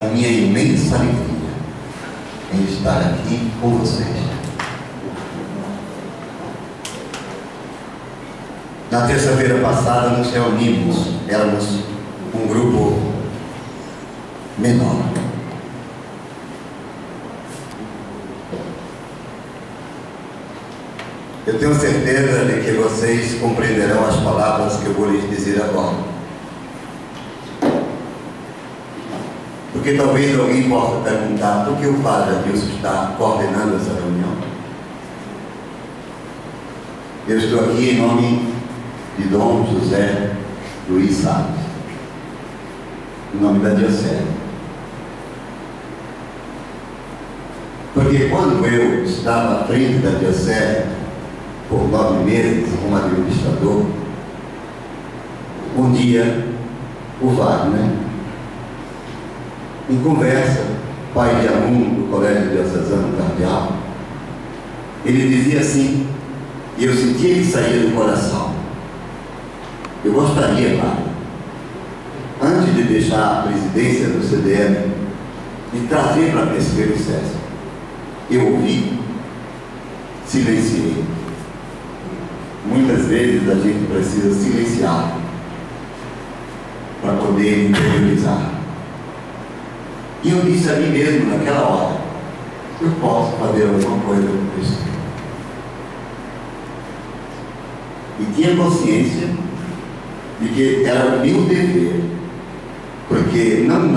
a minha imensa alegria em estar aqui com vocês. Na terça-feira passada nos reunimos, éramos um grupo menor. Eu tenho certeza de que vocês compreenderão as palavras que eu vou lhes dizer agora. Porque talvez alguém possa perguntar por que o padre Adilson está coordenando essa reunião. Eu estou aqui em nome de Dom José Luiz Salles, em nome da Diocese. Porque quando eu estava à frente da Diocese, por 9 meses, como administrador, um dia o Wagner, em conversa, pai de aluno do Colégio Diocesano Cardeal, ele dizia assim, e eu sentia que saía do coração: eu gostaria, Wagner, antes de deixar a presidência do CDM, de trazer para Pesqueiro César. Eu ouvi, silenciei. Muitas vezes a gente precisa silenciar para poder interiorizar. E eu disse a mim mesmo naquela hora: eu posso fazer alguma coisa com isso. E tinha consciência de que era o meu dever, porque não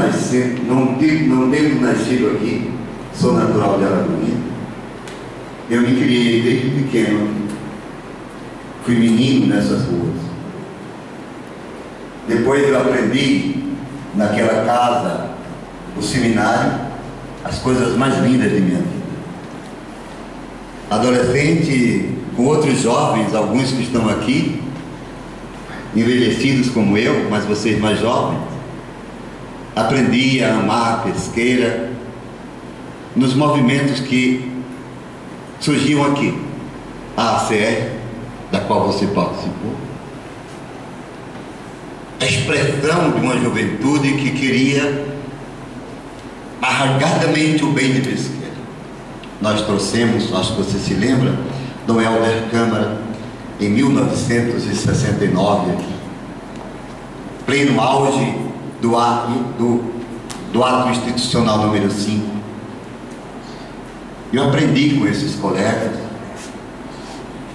tendo nascido aqui, sou natural de Alagoinha, eu me criei desde pequeno. Fui menino nessas ruas. Depois eu aprendi naquela casa, o seminário, as coisas mais lindas de minha vida. Adolescente, com outros jovens, alguns que estão aqui, envelhecidos como eu, mas vocês mais jovens, aprendi a amar a pesqueira nos movimentos que surgiam aqui. A ACR, da qual você participou, a expressão de uma juventude que queria arraigadamente o bem de Pesqueira. Nós trouxemos, acho que você se lembra, Dom Helder Câmara, em 1969, aqui, pleno auge do ato institucional número 5. Eu aprendi com esses colegas,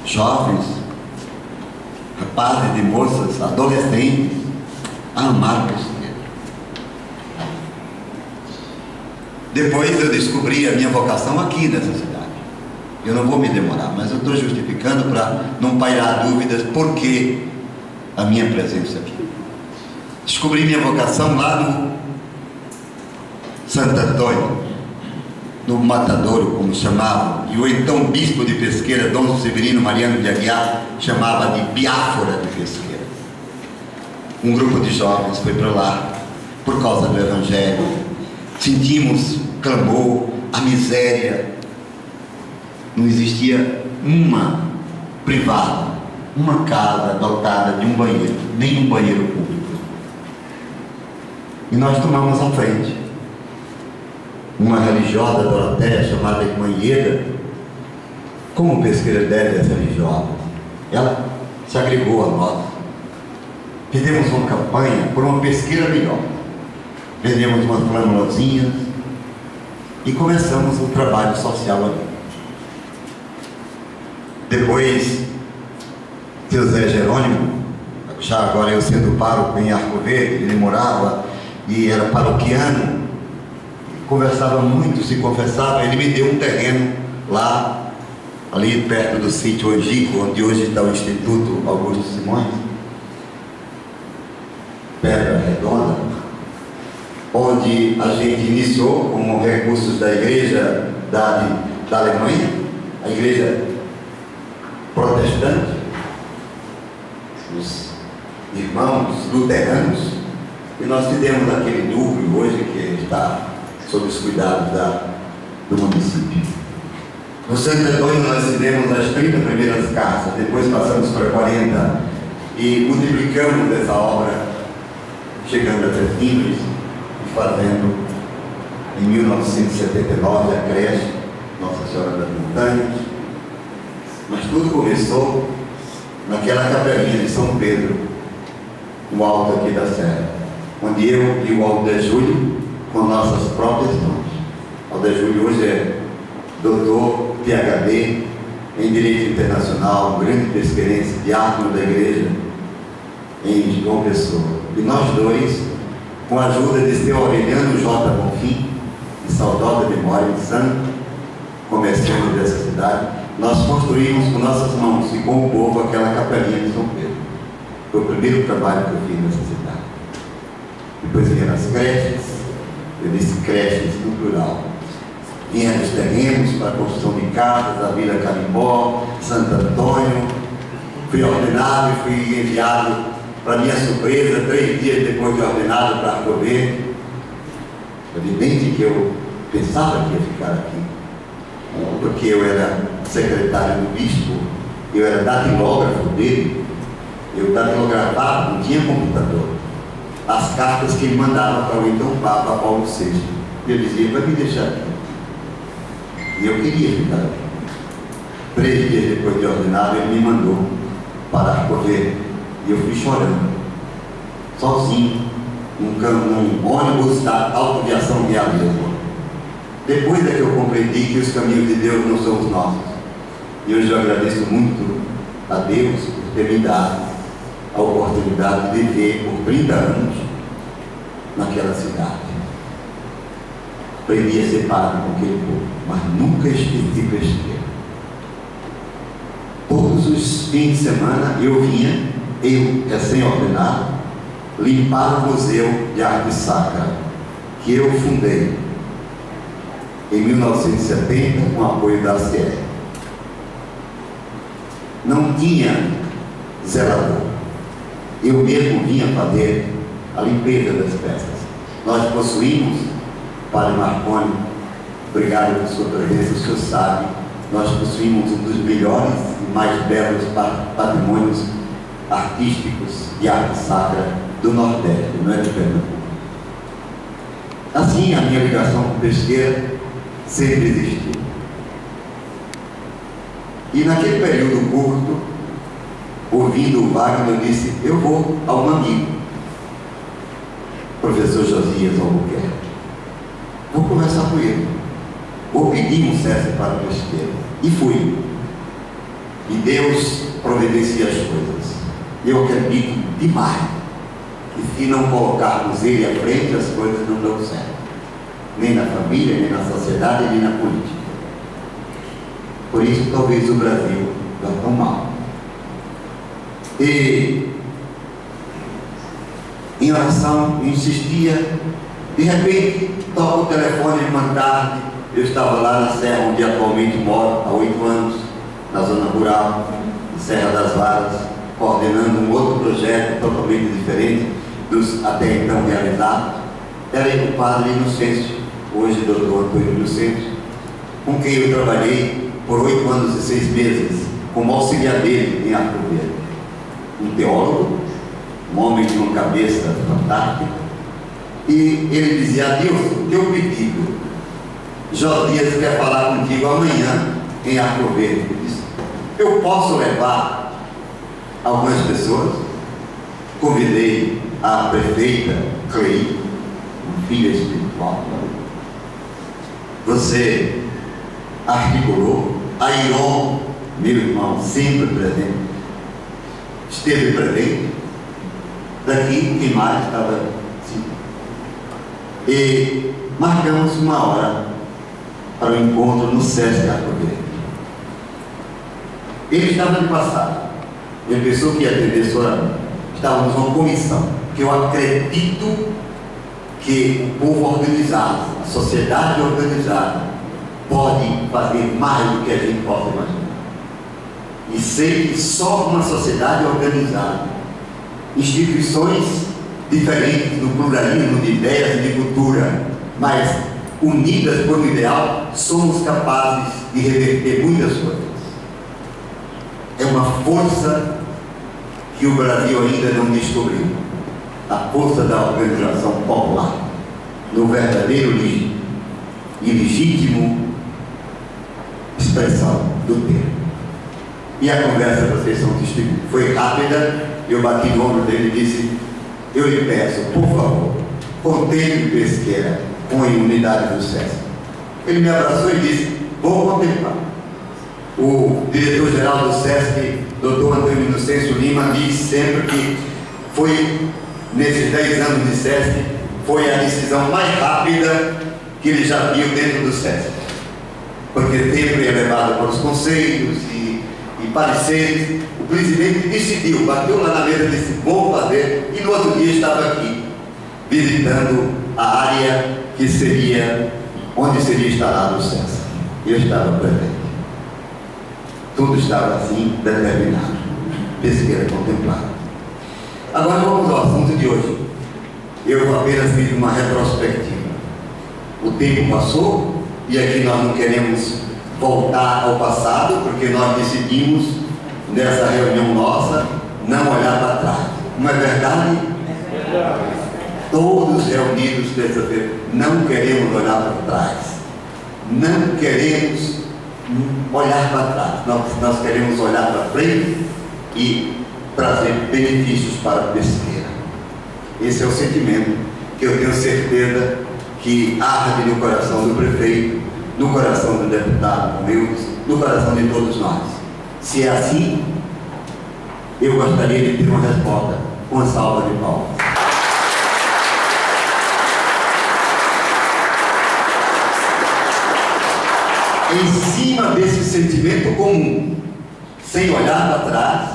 jovens, rapazes e moças, adolescentes, a amar Pesqueira. Depois eu descobri a minha vocação aqui nessa cidade. Eu não vou me demorar, mas eu estou justificando para não pairar dúvidas por que a minha presença aqui. Descobri minha vocação lá no Santo Antônio, no Matadouro, como chamavam, e o então bispo de Pesqueira, Dom Severino Mariano de Aguiar, chamava de Biafora de Pesqueira. Um grupo de jovens foi para lá por causa do Evangelho. Sentimos clamor, a miséria. Não existia uma privada, uma casa dotada de um banheiro, nem um banheiro público. E nós tomamos a frente. Uma religiosa doroteia chamada Irmã Ieda, como Pesqueira deve essa religiosa, ela se agregou a nós. Fizemos uma campanha por uma pesqueira melhor. Vendemos umas flanelozinhas e começamos um trabalho social ali. Depois, seu Zé Jerônimo, já agora eu sendo pároco em Arco Verde, ele morava e era paroquiano, conversava muito, se confessava. Ele me deu um terreno lá, ali perto do sítio Angico, onde hoje está o Instituto Augusto Simões, Pedra Redonda, onde a gente iniciou com recursos da igreja da Alemanha, a igreja protestante, os irmãos luteranos, e nós fizemos aquele núcleo hoje que está sob os cuidados do município. No Santo Antônio nós fizemos as 30 primeiras casas, depois passamos para 40 e multiplicamos essa obra, chegando até Timbres e fazendo 1979, a creche Nossa Senhora das Montanhas. Mas tudo começou naquela capelinha de São Pedro, no alto aqui da Serra, onde eu e o Alder Júlio, com nossas próprias mãos. O Alder Júlio hoje é doutor, PhD em Direito Internacional, um grande pesqueirense, diácono da igreja em João Pessoa. E nós dois, com a ajuda de seu Aureliano J. Bonfim, de saudosa memória, de santo comerciante dessa cidade, nós construímos com nossas mãos e com o povo aquela capelinha de São Pedro. Foi o primeiro trabalho que eu fiz nessa cidade. Depois vinha as creches, eu disse creches no plural. Vinha nos terrenos para a construção de casas, a Vila Carimbó, Santo Antônio. Fui ordenado e fui enviado, para minha surpresa, 3 dias depois de ordenado, para Arco Verde. Evidente que eu pensava que ia ficar aqui, porque eu era secretário do bispo, eu era datilógrafo dele, eu datilografava, não tinha computador, as cartas que ele mandava para o então Papa Paulo VI. Eu dizia, vai me deixar aqui. E eu queria ficar aqui. 3 dias depois de ordenado, ele me mandou para Arco Verde, e eu fui chorando, sozinho, num ônibus da autoaviação de Lisboa. Depois é que eu compreendi que os caminhos de Deus não são os nossos. E hoje eu agradeço muito a Deus por ter me dado a oportunidade de viver por 30 anos naquela cidade. Aprendi a ser padre com aquele povo, mas nunca esqueci pesqueira. Todos os fins de semana eu vinha, recém-ordenado, limpar o Museu de Arte Sacra, que eu fundei em 1970 com o apoio da CE. Não tinha zelador. Eu mesmo vinha fazer a limpeza das peças. Nós possuímos, Padre Marconi, obrigado por sua presença, o senhor sabe, nós possuímos um dos melhores e mais belos patrimônios artísticos de arte sacra do Nordeste, não é de Pernambuco. Assim, a minha ligação com pesqueira sempre existiu. E naquele período curto, ouvindo o Wagner, eu disse, eu vou a um amigo, professor Josias Albuquerque, vou conversar com ele, vou pedir um cesse para o pesqueiro. E fui. E Deus providencia as coisas. Eu acredito demais que se não colocarmos ele à frente, as coisas não dão certo. Nem na família, nem na sociedade, nem na política. Por isso, talvez o Brasil vá tão mal. E, em oração, eu insistia. De repente, toca o telefone uma tarde. Eu estava lá na Serra, onde atualmente moro, há 8 anos, na zona rural, em Serra das Varas, coordenando um outro projeto totalmente diferente dos até então realizados. Era o padre Inocêncio, hoje doutor Antônio Inocêncio, com quem eu trabalhei por 8 anos e 6 meses, como auxiliar dele em Arco Verde. Um teólogo, um homem de uma cabeça fantástica, e ele dizia, Deus, teu pedido, Josias quer falar contigo amanhã em Arco Verde. Eu disse, eu posso levar algumas pessoas? Convidei a prefeita Clei, uma filha espiritual. Você articulou, a Iron, meu irmão, sempre presente, esteve presente. Daqui, quem mais estava assim. E marcamos uma hora para o encontro no SESC Arco Verde. Ele estava de passagem. Ele pensou que ia atender sua. Estávamos numa comissão, que eu acredito que o povo organizado, a sociedade organizada, pode fazer mais do que a gente possa imaginar. E sei que só uma sociedade organizada, instituições diferentes no pluralismo de ideias e de cultura, mas unidas por um ideal, somos capazes de reverter muitas coisas. É uma força que o Brasil ainda não descobriu. A força da organização popular, no verdadeiro e legítimo expressão do termo. E a conversa, vocês são testemunhos, foi rápida. Eu bati no ombro dele e disse: eu lhe peço, por favor, contemple Pesqueira com a imunidade do SESC. Ele me abraçou e disse: vou contemplar. O diretor-geral do SESC, Dr. Antônio Inocêncio Lima, diz sempre que foi, nesses 10 anos de SESC, foi a decisão mais rápida que ele já viu dentro do SESC, porque sempre é levado para os conselhos e pareceres. O presidente decidiu, bateu lá na mesa e disse: vou fazer, e no outro dia estava aqui visitando a área que seria onde seria instalado o SESC. Eu estava presente. Tudo estava assim determinado. Pesqueira contemplada. Agora vamos ao assunto de hoje. Eu apenas fiz uma retrospectiva. O tempo passou e aqui nós não queremos voltar ao passado, porque nós decidimos nessa reunião nossa não olhar para trás. Não é verdade? É verdade. Todos reunidos terça-feira não queremos olhar para trás. Não queremos olhar para trás. Nós queremos olhar para frente e trazer benefícios para a Pesqueira. Esse é o sentimento que eu tenho certeza que arde no coração do prefeito, no coração do deputado Wildes, no coração de todos nós. Se é assim, eu gostaria de ter uma resposta com uma salva de palmas. Em cima desse sentimento comum, sem olhar para trás,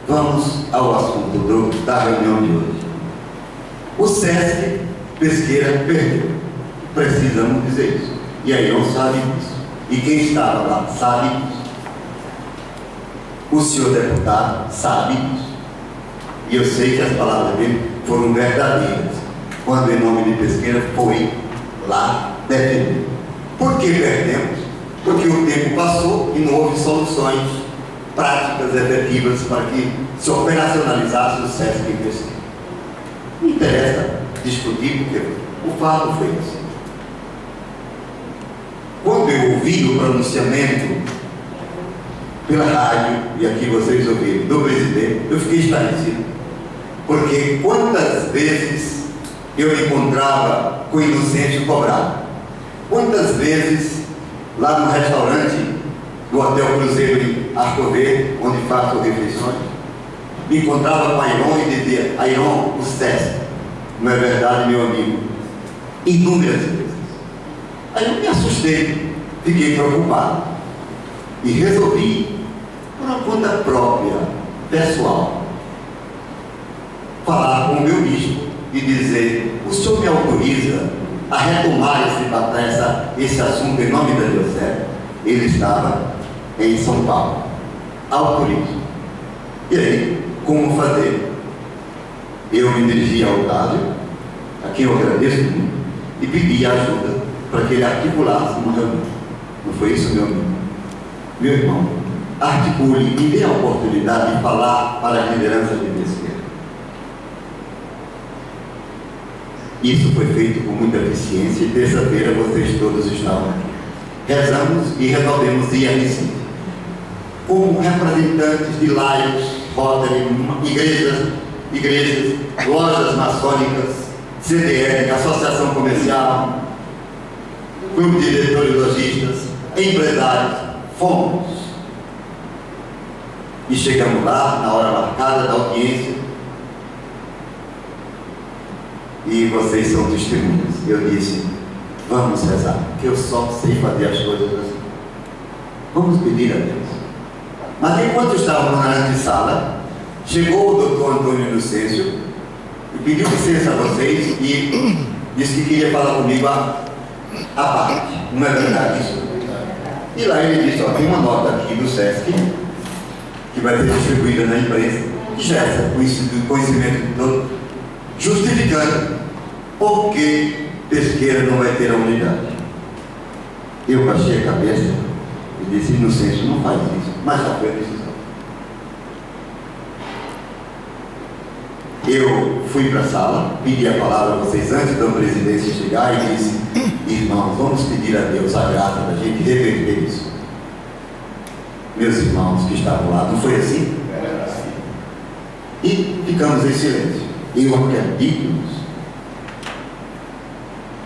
vamos ao assunto da reunião de hoje. O SESC Pesqueira perdeu. Precisamos dizer isso. E aí não sabe disso. E quem estava lá sabe disso. O senhor deputado sabe disso. E eu sei que as palavras dele foram verdadeiras quando, em nome de Pesqueira, foi lá defender. Por que perdemos? Porque o tempo passou e não houve soluções práticas, efetivas, para que se operacionalizasse o SESC em Pesqueira. Não interessa discutir, porque o fato foi esse. Quando eu ouvi o pronunciamento pela rádio, e aqui vocês ouviram, do presidente, eu fiquei estarrecido. Porque quantas vezes eu me encontrava com Inocêncio cobrado? Quantas vezes lá no restaurante do Hotel Cruzeiro em Arco Verde, onde faço refeições, me encontrava com Airon e dizia: Airon, o SESC. Não é verdade, meu amigo? Inúmeras vezes. Aí eu me assustei, fiquei preocupado e resolvi, por uma conta própria, pessoal, falar com o meu bispo e dizer: o senhor me autoriza a retomar esse assunto em nome da diocese? Ele estava em São Paulo. Autorizo. E aí, como fazer? Eu me dirigi ao Otávio, a quem eu agradeço muito, e pedi ajuda para que ele articulasse uma reunião. Não foi isso, meu amigo? Meu irmão, articule e dê a oportunidade de falar para a liderança de Pesqueira. Isso foi feito com muita eficiência e terça-feira vocês todos estavam aqui. Rezamos e resolvemos ir a Recife. Como representantes de laios, Rotary, igrejas, lojas maçônicas, CDL, Associação Comercial, Clube de Diretores Lojistas, empresários, fomos. E chegamos lá, na hora marcada da audiência, e vocês são testemunhas. Eu disse: vamos rezar, que eu só sei fazer as coisas assim. Vamos pedir a Deus. Mas enquanto estávamos na antessala, chegou o doutor Antônio Inocêncio e pediu licença a vocês e disse que queria falar comigo a parte. Não é verdade isso? E lá ele disse: ó, tem uma nota aqui do SESC que vai ser distribuída na imprensa, que já é conhecimento de todo, justificando por que Pesqueira não vai ter a unidade. Eu baixei a cabeça e disse: Inocêncio, não faz isso. Mas já foi a decisão. Eu fui para a sala, pedi a palavra a vocês antes da presidência chegar e disse: irmãos, vamos pedir a Deus a graça da gente reverter isso. Meus irmãos que estavam lá, não foi assim? E ficamos em silêncio. Eu acredito nisso.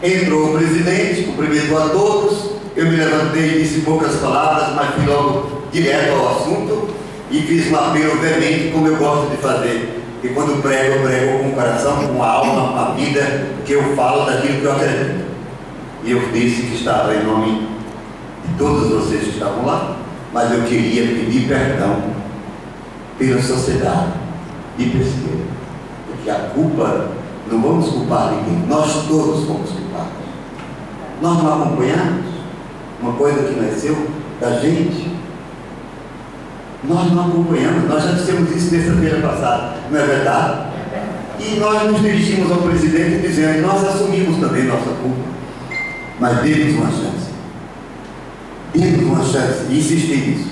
Entrou o presidente, cumprimentou a todos. Eu me levantei e disse poucas palavras, mas fui logo direto ao assunto e fiz um apelo veemente, como eu gosto de fazer. E quando prego, eu prego com o coração, com a alma, com a vida, que eu falo daquilo que eu acredito. E eu disse que estava em nome de todos vocês que estavam lá, mas eu queria pedir perdão pela sociedade de Pesqueira, porque a culpa, não vamos culpar ninguém, nós todos fomos culpados. Nós não acompanhamos uma coisa que nasceu da gente. Nós não acompanhamos, nós já dissemos isso terça-feira passada, não é verdade? E nós nos dirigimos ao presidente dizendo, nós assumimos também nossa culpa, mas dê-nos uma chance. Dê-nos uma chance, e insistir nisso.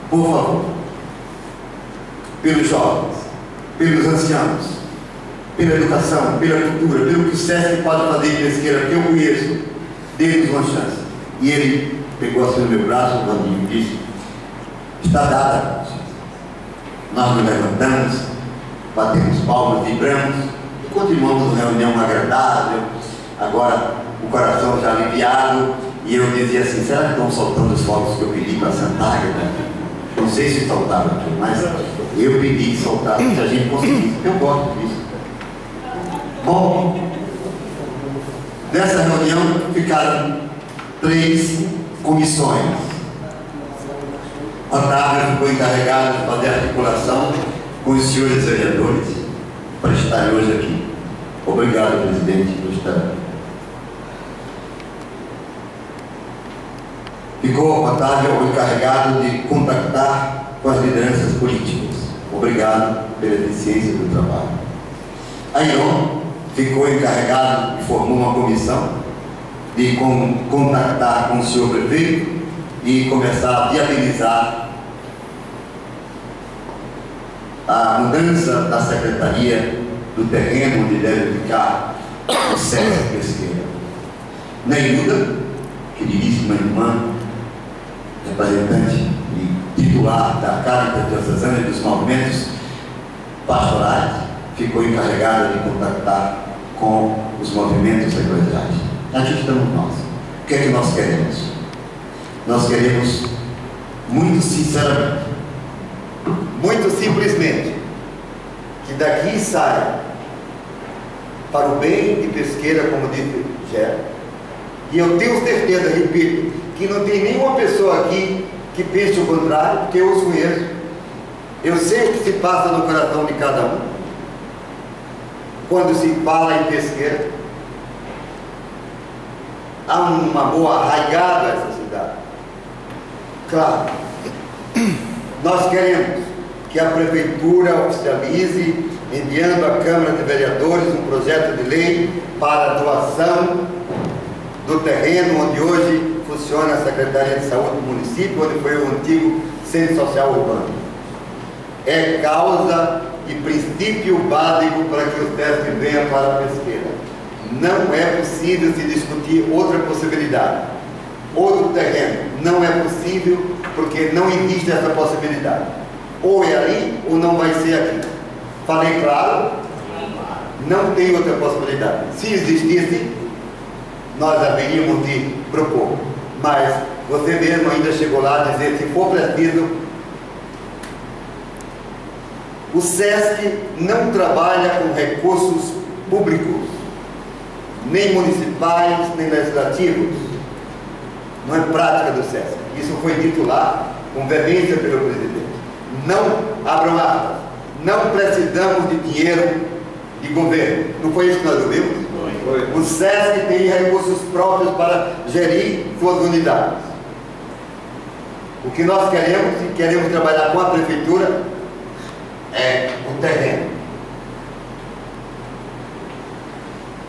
Por favor. Pelos jovens, pelos anciãos, pela educação, pela cultura, pelo que o SESC pode fazer em Pesqueira, que eu conheço, dê-nos uma chance. E ele pegou assim no meu braço, o Vandinho, e disse, está dada. Nós nos levantamos, batemos palmas, vibramos e continuamos uma reunião agradável. Agora o coração já aliviado, e eu dizia assim, será que estão soltando os fogos que eu pedi para Santa Águeda? Não sei se soltaram aqui, mas eu pedi que soltaram, se a gente conseguisse. Eu gosto disso. Bom, nessa reunião ficaram 3 comissões. Otávio ficou encarregado de fazer a articulação com os senhores vereadores para estar hoje aqui. Obrigado, presidente, por estar. Ficou Otávio encarregado de contactar com as lideranças políticas. Obrigado pela eficiência do trabalho. Airon ficou encarregado e formou uma comissão de contactar com o senhor prefeito e começar a viabilizar a mudança da secretaria do terreno onde deve ficar o SESC Pesqueira. Neilda, queridíssima irmã, representante e titular da Caritas Diocesana e dos movimentos pastorais, ficou encarregada de contactar com os movimentos eclesiais. Aqui estamos nós. O que é que nós queremos? Nós queremos, muito sinceramente, muito simplesmente, que daqui saia para o bem de Pesqueira, como disse Gé. E eu tenho certeza, repito, que não tem nenhuma pessoa aqui que pense o contrário, porque eu os conheço. Eu sei o que se passa no coração de cada um quando se fala em Pesqueira. Há uma boa arraigada essa cidade. Claro, nós queremos que a Prefeitura oficialize, enviando à Câmara de Vereadores um projeto de lei para a doação do terreno onde hoje funciona a Secretaria de Saúde do município, onde foi o antigo Centro Social Urbano. É causa e princípio básico para que o SESC venha para a Pesqueira. Não é possível se discutir outra possibilidade, outro terreno. Não é possível, porque não existe essa possibilidade. Ou é ali, ou não vai ser aqui. Falei claro? Não tem outra possibilidade. Se existisse, nós haveríamos de propor. Mas você mesmo ainda chegou lá a dizer, se for preciso, o SESC não trabalha com recursos públicos, nem municipais, nem legislativos. Não é prática do SESC. Isso foi dito lá, com veemência pelo presidente. Não, abram aspas, não precisamos de dinheiro de governo. Não foi isso que nós ouvimos? O SESC tem recursos próprios para gerir suas unidades. O que nós queremos, e queremos trabalhar com a Prefeitura, é o terreno.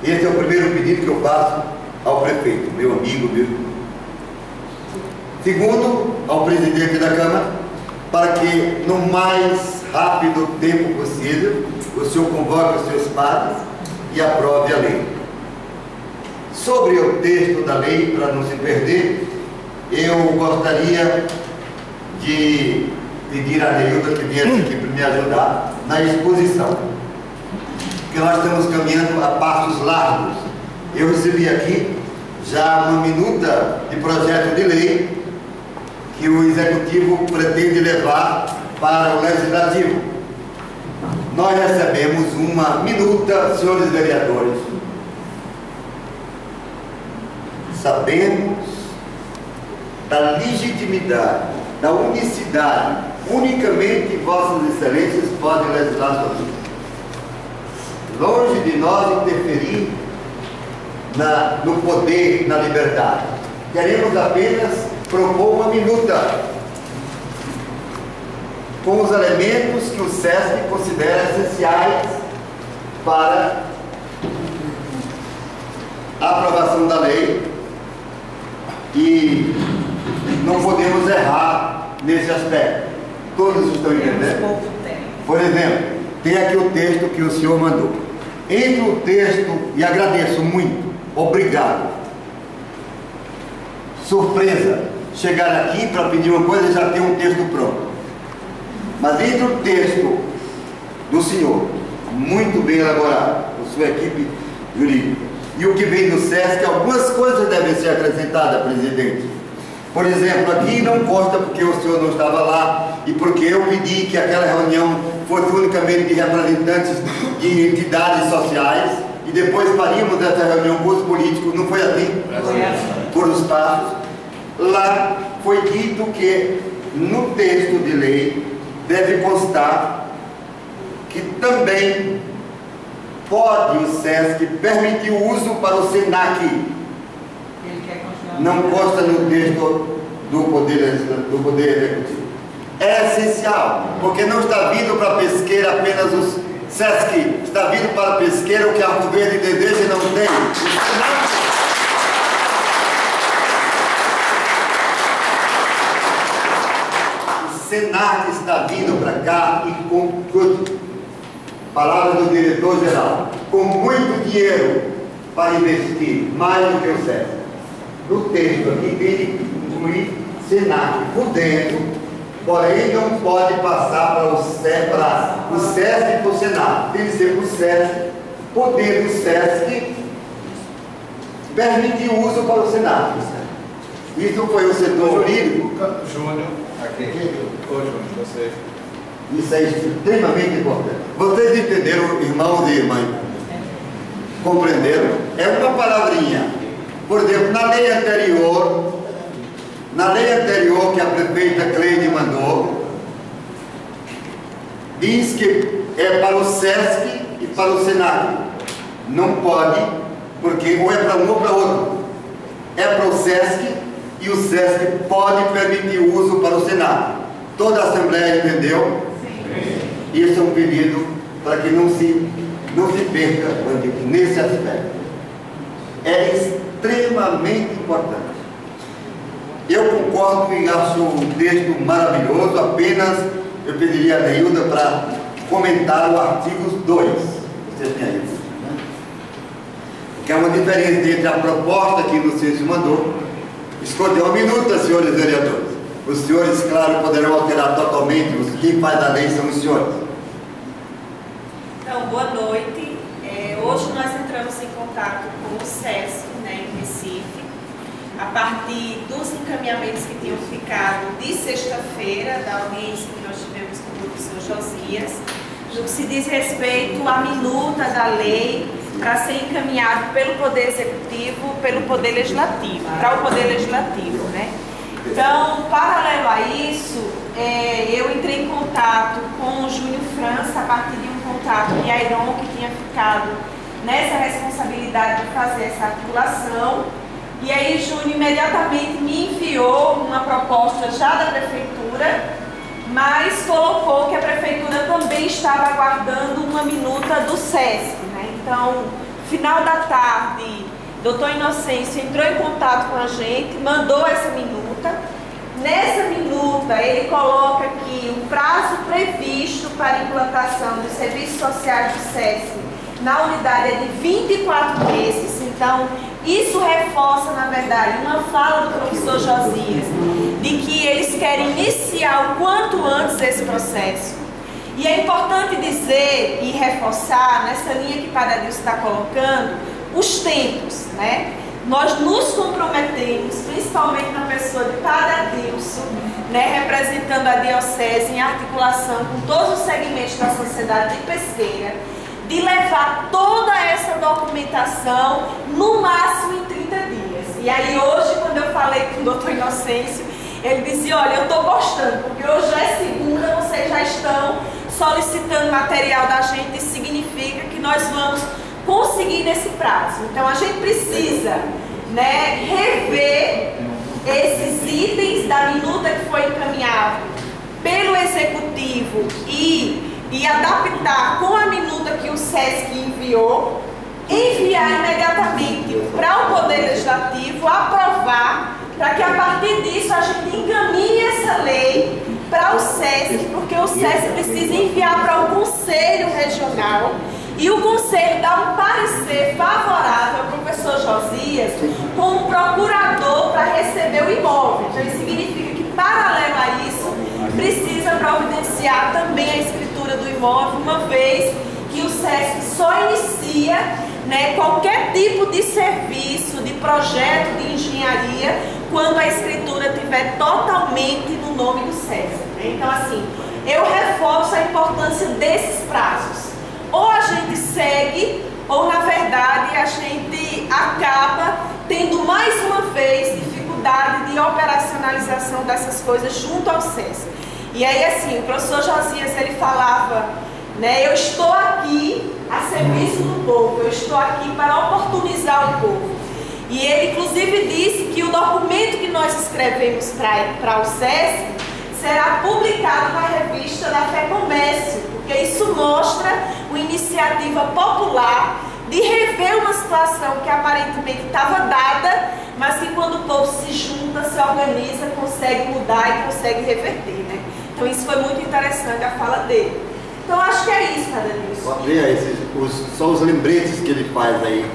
Esse é o primeiro pedido que eu faço ao prefeito, meu amigo, meu. Segundo, ao presidente da Câmara, para que no mais rápido tempo possível o senhor convoque os seus pares e aprove a lei. Sobre o texto da lei, para não se perder, eu gostaria de pedir a Neilda que viesse aqui para me ajudar na exposição, porque nós estamos caminhando a passos largos. Eu recebi aqui já uma minuta de projeto de lei que o Executivo pretende levar para o Legislativo. Nós recebemos uma minuta, senhores vereadores. Sabemos da legitimidade, da unicidade. Unicamente Vossas Excelências podem legislar sobre isso. Longe de nós interferir no poder, na liberdade. Queremos apenas propor uma minuta com os elementos que o SESC considera essenciais para a aprovação da lei, e não podemos errar nesse aspecto. Todos estão entendendo? Por exemplo, tem aqui o texto que o senhor mandou. Entre o texto, e agradeço muito, obrigado. Surpresa, chegar aqui para pedir uma coisa e já ter um texto pronto. Mas entre o texto do senhor, muito bem elaborado, com sua equipe jurídica, e o que vem do SESC, algumas coisas devem ser acrescentadas, presidente. Por exemplo, aqui não consta porque o senhor não estava lá e porque eu pedi que aquela reunião fosse unicamente de representantes de entidades sociais e depois faríamos essa reunião com os políticos. Não foi assim? Por os passos. Lá foi dito que no texto de lei deve constar que também pode o SESC permitir o uso para o SENAC. Não consta no texto do Poder Executivo. É essencial, porque não está vindo para a pesqueira apenas os SESC, está vindo para a pesqueira o que Arco Verde deseja e não tem. O SENAC está vindo para cá e com palavras do diretor-geral, com muito dinheiro para investir, mais do que o SESC. No texto aqui tem que incluir SENAC por dentro, porém não pode passar para o SESC e para o SENAC. Tem que ser para o SESC, poder do SESC permitir o uso para o SENAC. Isso foi o setor jurídico. Júnior, aqui. Ô Júnior, você. Isso é extremamente importante. Vocês entenderam, irmãos e irmãs? Compreenderam? É uma palavrinha. Por exemplo, na lei anterior que a prefeita Cleide mandou, diz que é para o SESC e para o SENAC. Não pode, porque ou é para um ou para outro. É para o SESC e o SESC pode permitir o uso para o SENAC. Toda a Assembleia entendeu? Isso é um pedido para que não se perca nesse aspecto. É extremamente importante. Eu concordo e acho um texto maravilhoso, apenas eu pediria a Neilda para comentar o artigo 2. Você tem aí, né? Que é uma diferença entre a proposta que você se mandou. Escolheu uma minuta, senhores vereadores. Os senhores, claro, poderão alterar totalmente. Quem faz a lei são os senhores. Então, boa noite. Hoje nós entramos em contato com o SESC, né, em Recife, a partir dos encaminhamentos que tinham ficado de sexta-feira, da audiência que nós tivemos com o professor Josias, no que se diz respeito à minuta da lei para ser encaminhado pelo Poder Executivo, pelo Poder Legislativo, para o Poder Legislativo, né? Então, paralelo a isso, eu entrei em contato com o Júnior França, a partir de um contato de Airon, que tinha ficado nessa responsabilidade de fazer essa articulação. E aí, Júnior imediatamente me enviou uma proposta já da Prefeitura, mas colocou que a Prefeitura também estava aguardando uma minuta do SESC, né? Então, final da tarde, doutor Inocêncio entrou em contato com a gente, mandou essa minuta. Nessa minuta, ele coloca que o prazo previsto para a implantação dos serviços sociais do SESC na unidade é de 24 meses. Então, Isso reforça, na verdade, uma fala do professor Josias, de que eles querem iniciar o quanto antes esse processo. E é importante dizer e reforçar, nessa linha que Padre Adilson está colocando, os tempos, né? Nós nos comprometemos, principalmente na pessoa de Padre Adilson, né, representando a diocese em articulação com todos os segmentos da sociedade de Pesqueira, de levar toda essa documentação no máximo em 30 dias. E aí hoje, quando eu falei com o doutor Inocêncio, ele dizia, olha, eu estou gostando, porque hoje é segunda, vocês já estão solicitando material da gente, isso significa que nós vamos conseguir nesse prazo. Então a gente precisa, né, rever esses itens da minuta que foi encaminhado pelo Executivo e adaptar com a minuta que o SESC enviou, enviar imediatamente para o Poder Legislativo, aprovar, para que a partir disso a gente encaminhe essa lei para o SESC, porque o SESC precisa enviar para o Conselho Regional e o Conselho dá um parecer favorável ao professor Josias como procurador para receber o imóvel. Então isso significa que, paralelo a isso, precisa providenciar também a escritura do imóvel, uma vez que o SESC só inicia, né, qualquer tipo de serviço, de projeto de engenharia, quando a escritura estiver totalmente no nome do SESC. Então, assim, eu reforço a importância desses prazos. Ou a gente segue, ou na verdade a gente acaba tendo mais uma vez dificuldade de operacionalização dessas coisas junto ao SESC. E aí, assim, o professor Josias, ele falava, né, eu estou aqui a serviço do povo, eu estou aqui para oportunizar o povo. E ele, inclusive, disse que o documento que nós escrevemos para o SESC será publicado na revista da Fé Comércio, porque isso mostra uma iniciativa popular de rever uma situação que aparentemente estava dada, mas que quando o povo se junta, se organiza, consegue mudar e consegue reverter, né? Então isso foi muito interessante, a fala dele. Então acho que é isso, Padre Adilson. Pode ver aí, só os lembretes que ele faz aí.